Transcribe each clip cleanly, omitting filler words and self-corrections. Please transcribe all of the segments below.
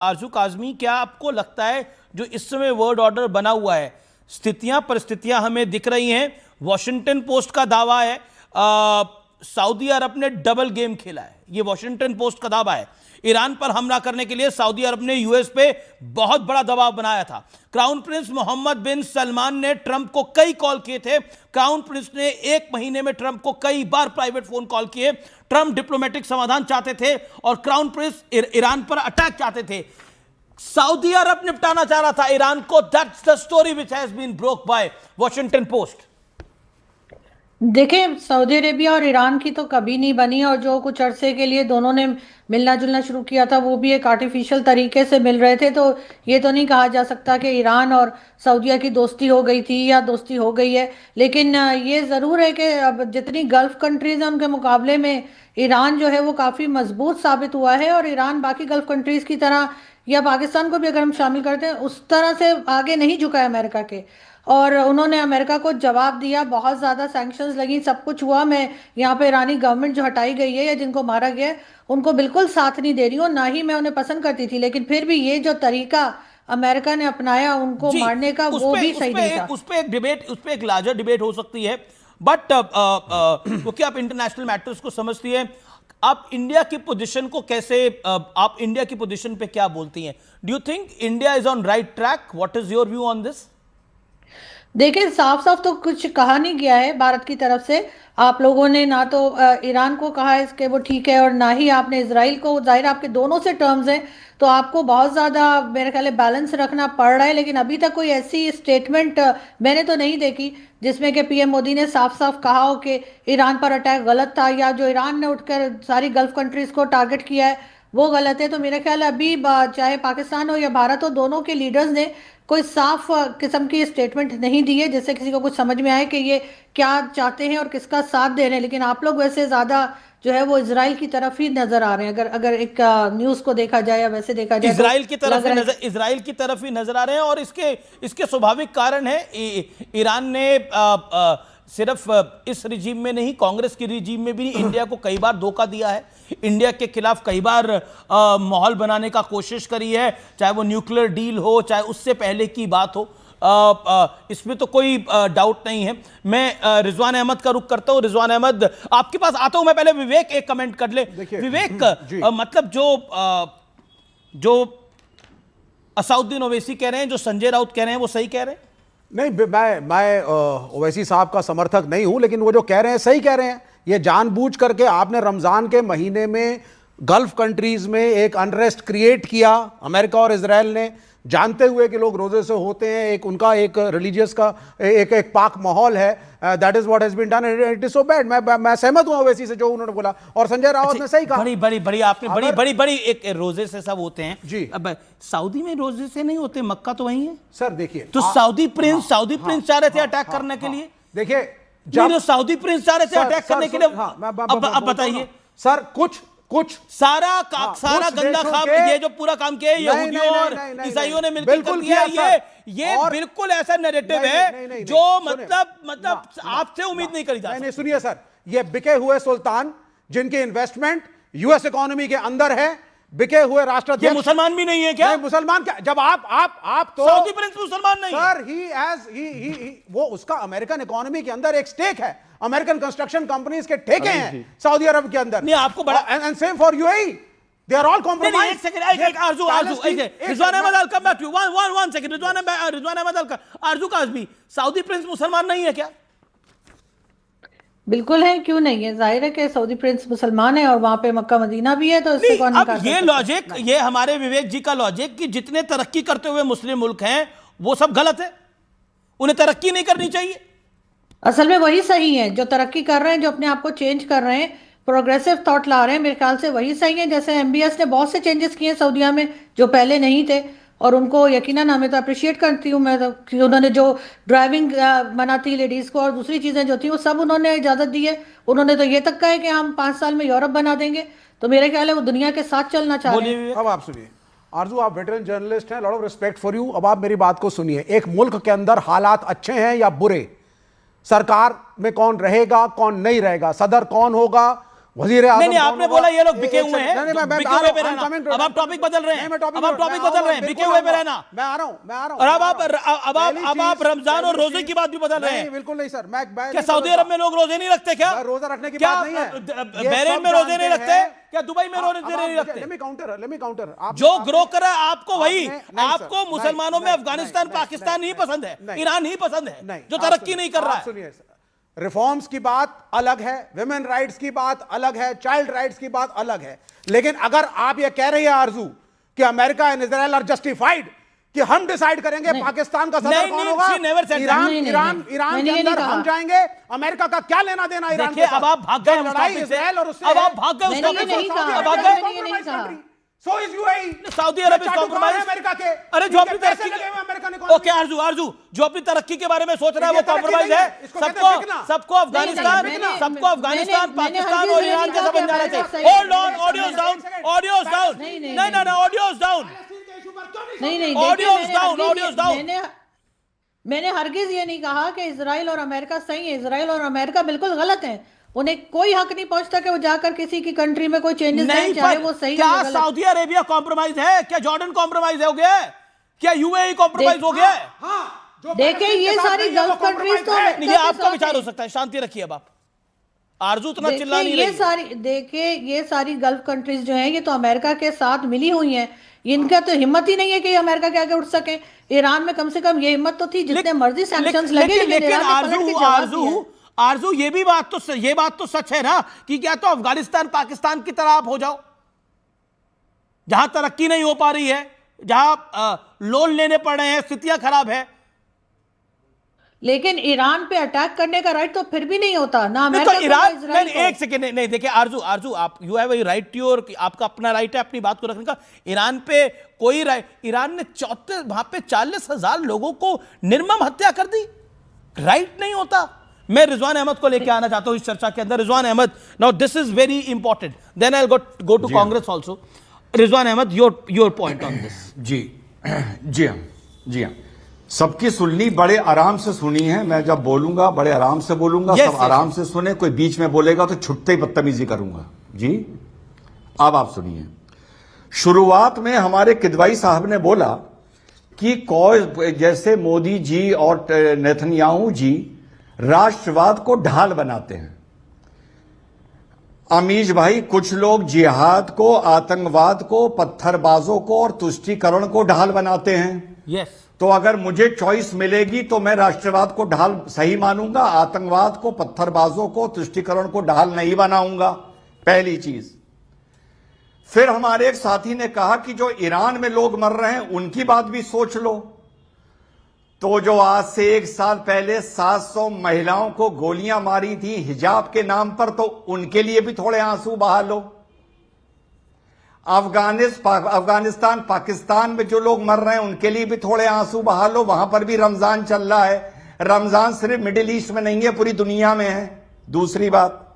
आरजू काज़मी, क्या आपको लगता है जो इस समय वर्ल्ड ऑर्डर बना हुआ है, परिस्थितियां हमें दिख रही हैं? वॉशिंगटन पोस्ट का दावा है सऊदी अरब ने डबल गेम खेला है, ये वॉशिंगटन पोस्ट का दावा है। ईरान पर हमला करने के लिए सऊदी अरब ने यूएस पे बहुत बड़ा दबाव बनाया था। क्राउन प्रिंस मोहम्मद बिन सलमान ने ट्रंप को कई कॉल किए थे। क्राउन प्रिंस ने एक महीने में ट्रंप को कई बार प्राइवेट फोन कॉल किए। ट्रंप डिप्लोमेटिक समाधान चाहते थे और क्राउन प्रिंस ईरान पर अटैक चाहते थे। सऊदी अरब निपटाना चाह रहा था ईरान को। That's the story which has been broke by Washington Post. देखिए, सऊदी अरेबिया और ईरान की तो कभी नहीं बनी, और जो कुछ अरसे के लिए दोनों ने मिलना जुलना शुरू किया था वो भी एक आर्टिफिशियल तरीके से मिल रहे थे। तो ये तो नहीं कहा जा सकता कि ईरान और सऊदीया की दोस्ती हो गई थी या दोस्ती हो गई है। लेकिन ये ज़रूर है कि अब जितनी गल्फ़ कंट्रीज़ हैं उनके मुकाबले में ईरान जो है वो काफ़ी मजबूत साबित हुआ है। और ईरान बाकी गल्फ़ कंट्रीज़ की तरह, या पाकिस्तान को भी अगर हम शामिल करते हैं, उस तरह से आगे नहीं झुका है अमेरिका के। और उन्होंने अमेरिका को जवाब दिया, बहुत ज़्यादा सैंक्शंस लगी, सब कुछ हुआ। मैं यहाँ पे ईरानी गवर्नमेंट जो हटाई गई है या जिनको मारा गया है उनको बिल्कुल साथ नहीं दे रही हूँ, ना ही मैं उन्हें पसंद करती थी। लेकिन फिर भी ये जो तरीका अमेरिका ने अपनाया उनको जी, मारने का, वो भी सही नहीं था। उस पे एक डिबेट, उस पे एक लार्जर डिबेट हो सकती है। बट क्योंकि आप इंटरनेशनल मैटर्स को समझती है, आप इंडिया की पोजीशन को कैसे, आप इंडिया की पोजीशन पे क्या बोलती हैं? Do you think India is on right track? What is your view on this? देखिए, साफ साफ तो कुछ कहा नहीं गया है भारत की तरफ से। आप लोगों ने ना तो ईरान को कहा है इसके वो ठीक है, और ना ही आपने इसराइल को। जाहिर है आपके दोनों से टर्म्स हैं, तो आपको बहुत ज़्यादा मेरे ख्याल है बैलेंस रखना पड़ रहा है। लेकिन अभी तक कोई ऐसी स्टेटमेंट मैंने तो नहीं देखी जिसमें कि पीएम मोदी ने साफ साफ कहा हो कि ईरान पर अटैक गलत था, या जो ईरान ने उठकर सारी गल्फ कंट्रीज़ को टारगेट किया है वो गलत है। तो मेरे ख्याल है अभी चाहे पाकिस्तान हो या भारत हो, दोनों के लीडर्स ने कोई साफ किस्म की स्टेटमेंट नहीं दी है जिससे किसी को कुछ समझ में आए कि ये क्या चाहते हैं और किसका साथ दे रहे हैं। लेकिन आप लोग वैसे ज़्यादा जो है वो इजराइल की तरफ ही नजर आ रहे हैं, अगर अगर एक न्यूज़ को देखा जाए या वैसे देखा जाए तो इजराइल की तरफ ही नजर आ रहे हैं। और इसके इसके स्वाभाविक कारण है, ईरान ने सिर्फ इस रिजीम में नहीं, कांग्रेस की रिजीम में भी इंडिया को कई बार धोखा दिया है, इंडिया के खिलाफ कई बार माहौल बनाने का कोशिश करी है, चाहे वो न्यूक्लियर डील हो, चाहे उससे पहले की बात हो। इसमें तो कोई डाउट नहीं है। मैं रिजवान अहमद का रुख करता हूं। रिजवान अहमद, आपके पास आता हूं मैं। पहले विवेक एक कमेंट कर ले। विवेक, मतलब जो असदुद्दीन ओवैसी कह रहे हैं, जो संजय राउत कह रहे हैं, वो सही कह रहे हैं? नहीं, मैं ओवैसी साहब का समर्थक नहीं हूं, लेकिन वो जो कह रहे हैं सही कह रहे हैं। ये जानबूझ करके आपने रमजान के महीने में गल्फ कंट्रीज में एक अनरेस्ट क्रिएट किया, अमेरिका और इजराइल ने, जानते हुए कि लोग रोजे से होते हैं, एक उनका एक रिलीजियस का एक पाक माहौल है। That is what has been done, it is so bad. मैं सहमत हूं ओवैसी से जो उन्होंने बोला, और संजय रावत ने सही कहा। बड़ी एक रोजे से सब होते हैं जी। अब सऊदी में रोजे से नहीं होते, मक्का तो वही है सर। देखिए, तो सऊदी प्रिंस चाह रहे थे अटैक करने के लिए। देखिए, जब सऊदी प्रिंस चाह रहे थे अटैक करने के लिए, अब बताइए सर। कुछ सारा गंदा काम, ये जो पूरा काम किया है यहूदियों और ईसाइयों ने मिलकर किया, ये बिल्कुल ऐसा नैरेटिव है जो मतलब आपसे उम्मीद नहीं करी जा सकती। सुनिए सर, ये बिके हुए सुल्तान जिनकी इन्वेस्टमेंट यूएस इकोनॉमी के अंदर है, बिके हुए राष्ट्राध्यक्ष, मुसलमान भी नहीं है क्या? मुसलमान क्या? जब आप तो सऊदी प्रिंस मुसलमान नहीं सर, वो उसका अमेरिकन इकोनॉमी के अंदर एक स्टेक है। अमेरिकन कंस्ट्रक्शन कंपनीज के ठेके हैं सऊदी अरब के अंदर। नहीं, आपको बड़ा, and same for UAE, they are all compromise. एक second, Aarzoo Rizwan Ahmed, I will come back to you. One second, Rizwan Ahmed, Aarzoo Kazmi, Saudi Prince मुसलमान नहीं है क्या? बिल्कुल है, क्यों नहीं है? जाहिर है कि सऊदी प्रिंस मुसलमान है और वहां पे मक्का मदीना भी है, तो इससे कौन अब ये लॉजिक, ये हमारे विवेक जी का लॉजिक कि जितने तरक्की करते हुए मुस्लिम मुल्क हैं वो सब गलत है, उन्हें तरक्की नहीं करनी चाहिए। असल में वही सही है जो तरक्की कर रहे हैं, जो अपने आप को चेंज कर रहे हैं, प्रोग्रेसिव थॉट ला रहे हैं, मेरे ख्याल से वही सही है। जैसे एमबीएस ने बहुत से चेंजेस किए सऊदीया में जो पहले नहीं थे, और उनको यकीनन हमें तो अप्रिशिएट करती हूँ मैं तो, कि उन्होंने जो ड्राइविंग मना थी लेडीज़ को और दूसरी चीज़ें जो थी वो सब उन्होंने इजाज़त दी है। उन्होंने तो ये तक कहा है कि हम 5 साल में यूरोप बना देंगे। तो मेरे ख्याल है वो दुनिया के साथ चलना चाह रहे हैं। अब आप सुनिए आरजू, आप वेटरन जर्नलिस्ट हैं, lot of respect for you. अब आप मेरी बात को सुनिए। एक मुल्क के अंदर हालात अच्छे हैं या बुरे, सरकार में कौन रहेगा कौन नहीं रहेगा, सदर कौन होगा, वजीर आज़म नहीं, आपने बोला ये लोग बिके हुए हैं, बिके हुए पे रहना। अब आप टॉपिक बदल रहे हैं, अब आप टॉपिक बदल रहे हैं, बिके हुए पे रहना। मैं आ रहा हूं। और अब आप रमजान और रोजे की बात भी बदल रहे हैं। बिल्कुल नहीं सर, मैं क्या सऊदी अरब में लोग रोजे नहीं रखते? क्या रोजा रखने की क्या बात नहीं है। बहरीन में रोजे नहीं रखते? क्या दुबई में रोजे नहीं रखते? Let me counter. जो ग्रो करा आपको वही, नहीं, आपको सर, मुसलमानों में नहीं, अफगानिस्तान नहीं, पाकिस्तान नहीं पसंद है, नहीं, ईरान ही पसंद है, नहीं, जो आप तरक्की सुनिए, नहीं कर रहा आप है। सुनिए सर, रिफॉर्म्स की बात अलग है, विमेन राइट्स की बात अलग है, चाइल्ड राइट्स की बात अलग है। लेकिन अगर आप ये कह रही है आरजू कि America and Israel are justified, कि हम डिसाइड करेंगे पाकिस्तान का सदर कौन होगा, ईरान के अंदर हम जाएंगे, अमेरिका का क्या लेना देना ईरान के साथ? अब आप भाग गए उस टॉपिक से, अब आप भाग गए उस टॉपिक से। So is UAE. Saudi Arab is compromise America के। अरे जो अपनी तरक्की, ओके आरजू जो अपनी तरक्की के बारे में सोच रहा है वो कॉम्प्रोमाइज है। सबको अफगानिस्तान पाकिस्तान और ईरान जैसा बन जाना चाहिए। Hold on, audios down, audios down, नहीं ऑडियोज डाउन, नहीं ऑडियोज डाउन। मैंने हरगिज ये नहीं कहा कि इजराइल और अमेरिका सही है। इजराइल और अमेरिका बिल्कुल गलत हैं। उन्हें कोई हक नहीं पहुंचता कि वो जाकर किसी की कंट्री में कोई चेंजेस लाएं, चाहे वो सही क्या है। सऊदी अरेबिया कॉम्प्रोमाइज है? क्या जॉर्डन कॉम्प्रोमाइज हो गया है? क्या यूएई कॉम्प्रोमाइज हो गया है? देखिए ये सारी गल्फ कंट्रीज तो ये आपका विचार हो सकता है, शांति रखिए। अब आप आरजू इतना चिल्ला नहीं रही। देखिए ये सारी गल्फ कंट्रीज जो हैं ये तो अमेरिका के साथ मिली हुई हैं। इनका तो हिम्मत ही नहीं है कि अमेरिका के आगे उठ सके। ईरान में कम से कम ये हिम्मत तो थी, जितने मर्जी सैंक्शंस लगे, लेकिन आरजू ये बात तो सच है ना कि क्या तो अफगानिस्तान पाकिस्तान की तरह आप हो जाओ, जहां तरक्की नहीं हो पा रही है, जहां लोन लेने पड़ रहे हैं, स्थितियां खराब है। लेकिन ईरान पे अटैक करने का राइट तो फिर भी नहीं होता ना तो अमेरिका ईरान को, ना एक सेकेंड, नहीं देखिए आरजू आप you have a right to your, आपका अपना राइट है अपनी बात को रखने का। ईरान पे कोई राइट, ईरान ने 34 वहां पे 40,000 लोगों को निर्मम हत्या कर दी, राइट नहीं होता। मैं रिजवान अहमद को लेके आना चाहता हूं इस चर्चा के अंदर। Rizwan Ahmad, now this is very important, then I will go to Congress also. Rizwan Ahmad, your point on this. जी हाँ, सबकी सुननी बड़े आराम से सुनी है। मैं जब बोलूंगा बड़े आराम से बोलूंगा, सब आराम से सुने। कोई बीच में बोलेगा तो छुट्टे ही बदतमीजी करूंगा। जी अब आप सुनिए। शुरुआत में हमारे किदवाई साहब ने बोला कि जैसे मोदी जी और नेतन्याहू जी राष्ट्रवाद को ढाल बनाते हैं। अमीज भाई, कुछ लोग जिहाद को, आतंकवाद को, पत्थरबाजों को और तुष्टीकरण को ढाल बनाते हैं। यस। तो अगर मुझे चॉइस मिलेगी तो मैं राष्ट्रवाद को ढाल सही मानूंगा, आतंकवाद को, पत्थरबाजों को, तुष्टीकरण को ढाल नहीं बनाऊंगा। पहली चीज। फिर हमारे एक साथी ने कहा कि जो ईरान में लोग मर रहे हैं उनकी बात भी सोच लो। तो जो आज से 1 साल पहले 700 महिलाओं को गोलियां मारी थी हिजाब के नाम पर, तो उनके लिए भी थोड़े आंसू बहा लो। अफगानिस्तान पाकिस्तान में जो लोग मर रहे हैं उनके लिए भी थोड़े आंसू बहा लो। वहां पर भी रमजान चल रहा है। रमजान सिर्फ मिडिल ईस्ट में नहीं है, पूरी दुनिया में है। दूसरी बात,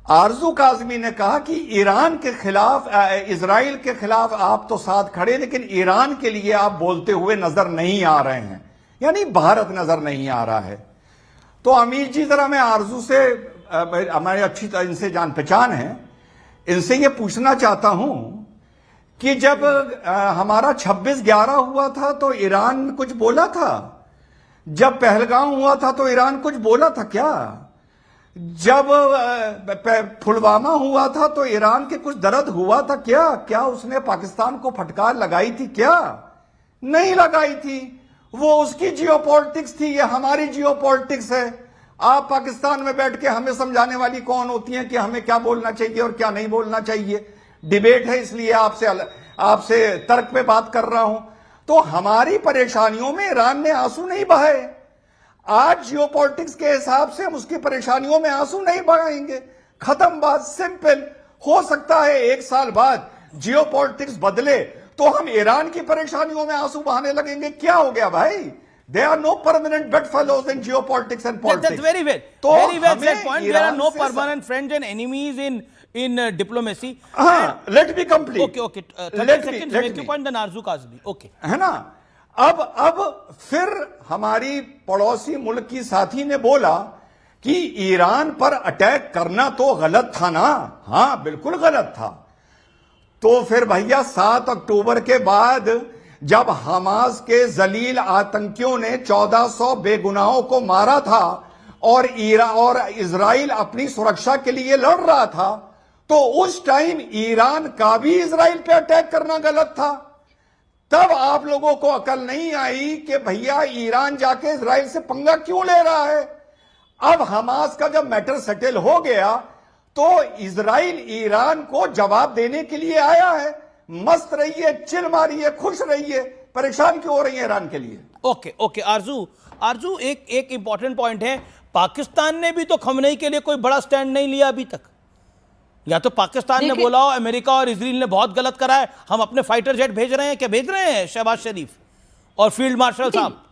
आरजू काज़मी ने कहा कि ईरान के खिलाफ, इजराइल के खिलाफ आप तो साथ खड़े, लेकिन ईरान के लिए आप बोलते हुए नजर नहीं आ रहे हैं, यानी भारत नजर नहीं आ रहा है। तो अमीर जी, जरा मैं आरजू से, हमारी अच्छी तरह इनसे जान पहचान है, इनसे ये पूछना चाहता हूं कि जब हमारा 26/11 हुआ था तो ईरान कुछ बोला था? जब पहलगाम हुआ था तो ईरान कुछ बोला था क्या? जब पुलवामा हुआ था तो ईरान के कुछ दर्द हुआ था क्या? क्या उसने पाकिस्तान को फटकार लगाई थी क्या? नहीं लगाई थी। वो उसकी जियोपॉलिटिक्स थी, ये हमारी जियोपॉलिटिक्स है। आप पाकिस्तान में बैठ के हमें समझाने वाली कौन होती हैं कि हमें क्या बोलना चाहिए और क्या नहीं बोलना चाहिए? डिबेट है, इसलिए आपसे तर्क पे बात कर रहा हूं। तो हमारी परेशानियों में ईरान ने आंसू नहीं बहाए। आज जियोपॉलिटिक्स के हिसाब से हम उसकी परेशानियों में आंसू नहीं बहाएंगे। खत्म बात, सिंपल। हो सकता है 1 साल बाद जियोपॉलिटिक्स बदले तो हम ईरान की परेशानियों में आंसू बहाने लगेंगे। क्या हो गया भाई? There are no permanent bedfellows in geopolitics and politics. That's very well. तो very well said point. There are no permanent friends and enemies in diplomacy. हाँ, let me complete. Okay. 30 seconds make your point, then Arzu Kazmi. Okay. है ना? अब फिर हमारी पड़ोसी मुल्क की साथी ने बोला कि ईरान पर अटैक करना तो गलत था ना, हां बिल्कुल गलत था। तो फिर भैया 7 अक्टूबर के बाद जब हमास के जलील आतंकियों ने 1400 बेगुनाहों को मारा था और इजराइल अपनी सुरक्षा के लिए लड़ रहा था, तो उस टाइम ईरान का भी इजराइल पे अटैक करना गलत था। तब आप लोगों को अकल नहीं आई कि भैया ईरान जाके इजराइल से पंगा क्यों ले रहा है। अब हमास का जब मैटर सेटल हो गया तो इजराइल ईरान को जवाब देने के लिए आया है। मस्त रहिए, चिल मारिए, खुश रहिए, परेशान क्यों हो रही है ईरान के लिए। ओके ओके आरजू एक इंपॉर्टेंट पॉइंट है, पाकिस्तान ने भी तो खमनेई के लिए कोई बड़ा स्टैंड नहीं लिया अभी तक। या तो पाकिस्तान ने बोला हो अमेरिका और इजराइल ने बहुत गलत करा है, हम अपने फाइटर जेट भेज रहे हैं, क्या भेज रहे हैं शहबाज शरीफ और फील्ड मार्शल साहब।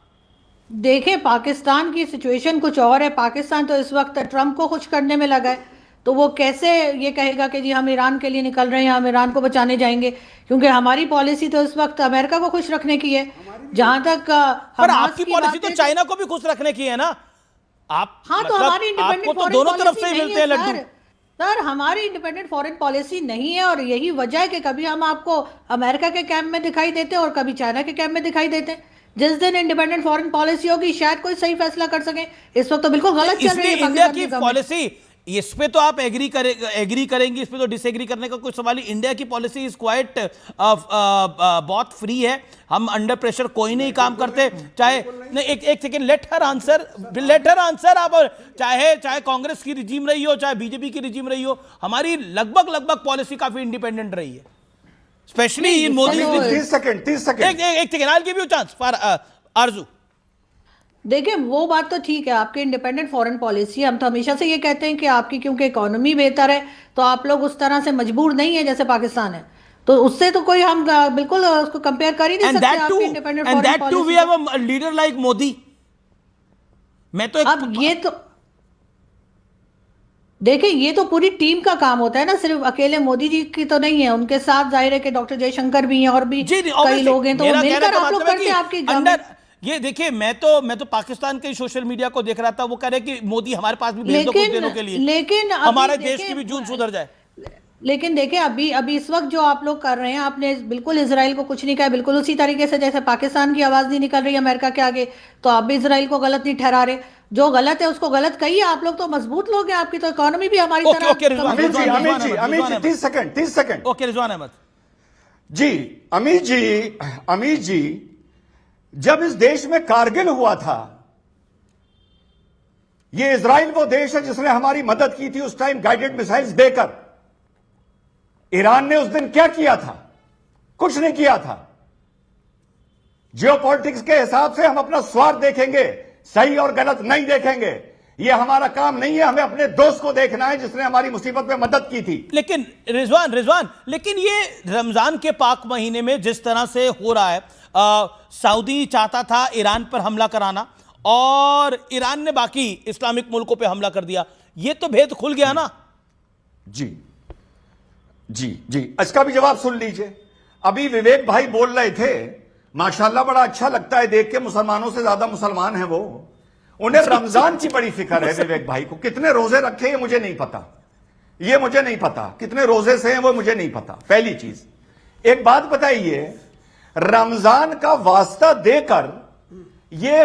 देखिए पाकिस्तान की सिचुएशन कुछ और है। पाकिस्तान तो इस वक्त ट्रंप को खुश करने में लगा है, तो वो कैसे ये कहेगा कि जी हम ईरान के लिए निकल रहे हैं, हम ईरान को बचाने जाएंगे, क्योंकि हमारी पॉलिसी तो इस वक्त अमेरिका को खुश रखने की है। जहां तक पर आपकी पॉलिसी तो चाइना को भी खुश रखने की है ना। आप हाँ, तो मतलब हमारी इंडिपेंडेंट आपको तो दोनों तरफ से ही मिलते हैं लड्डू। सर हमारी इंडिपेंडेंट फॉरेन पॉलिसी नहीं है, और यही वजह है कि कभी हम आपको अमेरिका के कैंप में दिखाई देते हैं और कभी चाइना के कैंप में दिखाई देते हैं। जिस दिन इंडिपेंडेंट फॉरेन पॉलिसी होगी शायद कोई सही फैसला कर सके। इस वक्त तो बिल्कुल गलत चल रही है इंडिया की पॉलिसी। इस पे तो आप एग्री करेंगे, इस पे तो डिसएग्री करने का कोई सवाल ही। इंडिया की पॉलिसी इज क्वाइट बहुत फ्री है। हम अंडर प्रेशर कोई नहीं काम करते। चाहे नहीं, एक सेकेंड, लेट हर आंसर। आप चाहे कांग्रेस की रिजीम रही हो, चाहे बीजेपी की रिजीम रही हो, हमारी लगभग पॉलिसी काफी इंडिपेंडेंट रही है, स्पेशली इन मोदी। 30 सेकंड एक second, I give you chance for आरजू। देखिए वो बात तो ठीक है, आपकी इंडिपेंडेंट फॉरेन पॉलिसी। हम तो हमेशा से ये कहते हैं कि आपकी क्योंकि इकोनॉमी बेहतर है तो आप लोग उस तरह से मजबूर नहीं है जैसे पाकिस्तान है, तो उससे तो कोई हम बिल्कुल उसको कंपेयर कर ही नहीं सकते आपकी independent foreign policy. We have a leader like Modi. मैं तो अब ये तो देखिए ये तो पूरी टीम का काम होता है ना, सिर्फ अकेले मोदी जी की तो नहीं है। उनके साथ जाहिर है कि डॉक्टर जयशंकर भी हैं और भी कई लोग हैं, तो मिलकर आप लोग करते हैं आपकी अंडर। ये देखिए, मैं तो पाकिस्तान के सोशल मीडिया को देख रहा था, वो कह रहे कि मोदी हमारे पास भी भेज दो कुछ दिनों के लिए, लेकिन हमारे देश की भी जून सुधर जाए। लेकिन देखिए अभी इस वक्त जो आप लोग कर रहे हैं, आपने बिल्कुल इजराइल को कुछ नहीं कहा, बिल्कुल उसी तरीके से जैसे पाकिस्तान की आवाज नहीं निकल रही अमेरिका के आगे, तो आप भी इजराइल को गलत नहीं ठहरा रहे। जो गलत है उसको गलत कहिए। आप लोग तो मजबूत लोग हैं, आपकी तो इकोनॉमी भी हमारी तरह। अमित जी 30 सेकंड। ओके रिजवान अहमद जी। अमित जी जब इस देश में कारगिल हुआ था, ये इजराइल वो देश है जिसने हमारी मदद की थी उस टाइम गाइडेड मिसाइल्स देकर। ईरान ने उस दिन क्या किया था? कुछ नहीं किया था। जियोपॉलिटिक्स के हिसाब से हम अपना स्वार्थ देखेंगे, सही और गलत नहीं देखेंगे। ये हमारा काम नहीं है। हमें अपने दोस्त को देखना है जिसने हमारी मुसीबत में मदद की थी। लेकिन रिजवान लेकिन ये रमजान के पाक महीने में जिस तरह से हो रहा है, सऊदी चाहता था ईरान पर हमला कराना और ईरान ने बाकी इस्लामिक मुल्कों पे हमला कर दिया। ये तो भेद खुल गया ना। जी इसका भी जवाब सुन लीजिए। अभी विवेक भाई बोल रहे थे, माशाल्लाह बड़ा अच्छा लगता है देख के, मुसलमानों से ज्यादा मुसलमान है वो। उन्हें रमजान की बड़ी फिक्र है विवेक भाई को। कितने रोजे रखे ये मुझे नहीं पता, कितने रोजे से हैं वो मुझे नहीं पता। पहली चीज, एक बात बताइए, रमजान का वास्ता देकर ये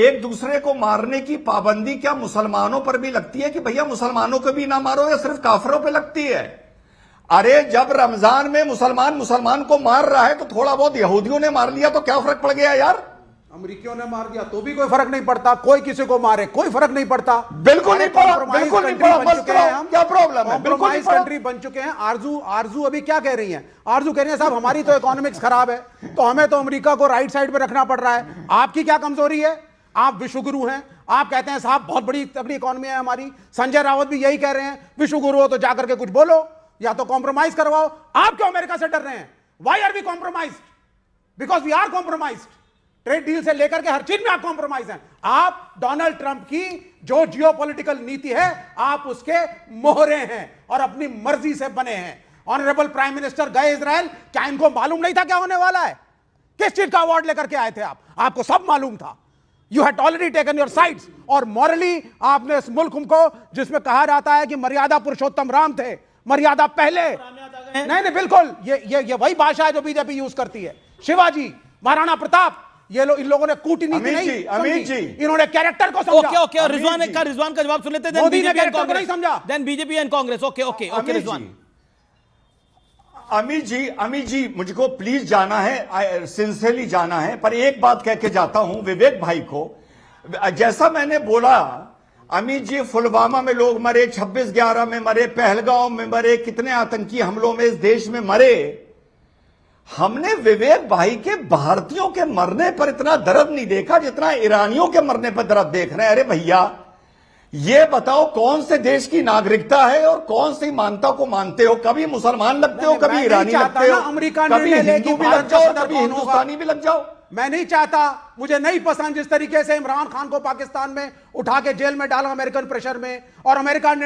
एक दूसरे को मारने की पाबंदी क्या मुसलमानों पर भी लगती है कि भैया मुसलमानों को भी ना मारो, या सिर्फ काफिरों पे लगती है? अरे जब रमजान में मुसलमान को मार रहा है तो थोड़ा बहुत यहूदियों ने मार लिया तो क्या फर्क पड़ गया यार? अमेरिकियों ने मार दिया तो भी कोई फर्क नहीं पड़ता, कोई किसी को मारे कोई फर्क नहीं पड़ता। बिल्कुल नहीं पड़ा। क्या प्रॉब्लम है? कॉम्प्रोमाइज कंट्री बन चुके हैं। आरजू अभी क्या कह रही हैं? आरजू कह रही है साहब हमारी तो इकोनॉमिक्स खराब है, तो हमें तो अमेरिका को राइट साइड पे रखना पड़ रहा है। आपकी क्या कमजोरी है? आप विश्वगुरु हैं, आप कहते हैं साहब बहुत बड़ी अपनी इकोनॉमी है हमारी। संजय रावत भी यही कह रहे हैं, विश्वगुरु हो तो जाकर के कुछ बोलो या तो कॉम्प्रोमाइज करवाओ। आप क्यों अमेरिका से डर रहे हैं? Why are we compromised? Because we are compromised. Trade deal से लेकर के हर चीज में आप कॉम्प्रोमाइज हैं। आप डोनाल्ड ट्रंप की जो जियोपॉलिटिकल नीति है आप उसके मोहरे हैं और अपनी मर्जी से बने हैं। ऑनरेबल प्राइम मिनिस्टर गए इजराइल, क्या इनको मालूम नहीं था क्या होने वाला है? किस चीज का अवार्ड लेकर के आए थे आप? आपको सब मालूम था। You had already taken your sides. और मॉरली आपने इस मुल्क को, जिसमें कहा जाता है कि मर्यादा पुरुषोत्तम राम थे, मर्यादा पहले, नहीं बिल्कुल ये वही भाषा है जो बीजेपी यूज करती है। शिवाजी, महाराणा प्रताप, ये लोग, इन लोगों ने कूटनीति नहीं समझी, इन्होंने कैरेक्टर को समझा। ओके ओके, रिजवान का जवाब सुन लेते हैं। मोदी ने कैरेक्टर को नहीं समझा। Then BJP and Congress. Okay okay okay Rizwan. Amit ji मुझको प्लीज जाना है, सिंसियरली जाना है, पर एक बात कह के जाता हूं विवेक भाई को। जैसा मैंने बोला, अमित जी, पुलवामा में लोग मरे, 26/11 में मरे, पहलगांव में मरे, कितने आतंकी हमलों में इस देश में मरे। हमने विवेक भाई के भारतीयों के मरने पर इतना दर्द नहीं देखा जितना ईरानियों के मरने पर दर्द देख रहे हैं। अरे भैया, ये बताओ कौन से देश की नागरिकता है और कौन सी मानता को मानते हो? कभी मुसलमान लगते हो, कभी ईरानी लगते हो, कभी हिंदू भी लग जाओ, कभी हिंदुस्तानी भी लग जाओ। मैं नहीं चाहता, मुझे नहीं पसंद जिस तरीके से इमरान खान को पाकिस्तान में उठा के जेल में डाला अमेरिकन प्रेशर में, और अमेरिका ने